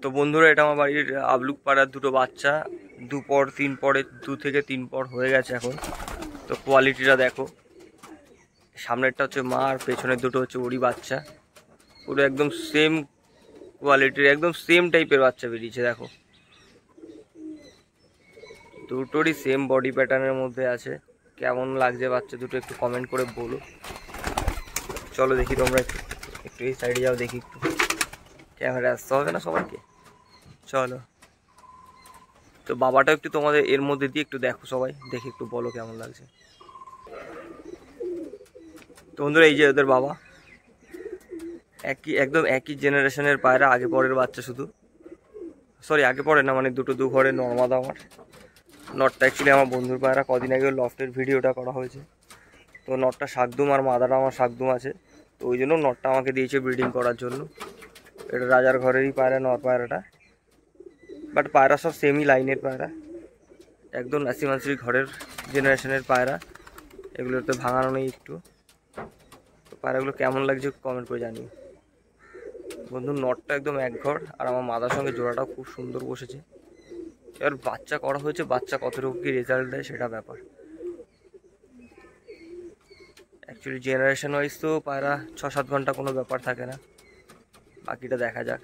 তো বন্ধুরা, এটা আমার বাড়ির আবলুক পাড়ার দুটো বাচ্চা। 2 থেকে 3 পর হয়ে গেছে এখন। তো কোয়ালিটিটা দেখো, সামনেরটা হচ্ছে মা আর পেছনের দুটো হচ্ছে ওরই বাচ্চা। পুরো একদম সেম কোয়ালিটির, একদম সেম টাইপের বাচ্চা বেরিয়েছে। দেখো, দুটোরই সেম বডি প্যাটার্নের মধ্যে আছে। কেমন লাগছে বাচ্চা দুটো একটু কমেন্ট করে বলো। চলো দেখি, তোমরা একটু একটু এই সাইডে যাও, দেখি একটু। ক্যামেরা আসতে হবে না সবাইকে, চলো। তো বাবাটা একটু তোমাদের এর মধ্যে দিয়ে একটু দেখো, সবাই দেখে একটু বলো কেমন লাগছে। তো বন্ধুরা, এই যে ওদের বাবা, একদম একই জেনারেশনের পায়রা, আগে পরের বাচ্চা শুধু। সরি, আগে পরে না, মানে দুটো দু ঘরে নর্মাদা আমার। নটটা অ্যাকচুয়ালি আমার বন্ধুর পায়রা, কদিন আগে লফটের ভিডিওটা করা হয়েছে। তো নটটা শাকদুম আর মাদাটা আমার শাকদুম আছে। তো ওই জন্য নটটা আমাকে দিয়েছে ব্রিডিং করার জন্য। এটা রাজার ঘরেরই পায়রা, নর পায়রাটা। বাট পায়রা সব সেমই লাইনের পায়রা, একদম নাসিমানসির ঘরের জেনারেশনের পায়রা। এগুলোতে ভাঙানো নেই একটু। তো পায়রাগুলো কেমন লাগছে কমেন্ট করে জানিও বন্ধু। নটটা একদম এক ঘর, আর আমার মাদার সঙ্গে জোড়াটাও খুব সুন্দর বসেছে। এবার বাচ্চা করা হয়েছে, বাচ্চা কতটুকু কি রেজাল্ট দেয় সেটা ব্যাপার। অ্যাকচুয়ালি জেনারেশন ওয়াইজ তো পায়রা 6-7 ঘন্টা কোনো ব্যাপার থাকে না, বাকিটা দেখা যাক।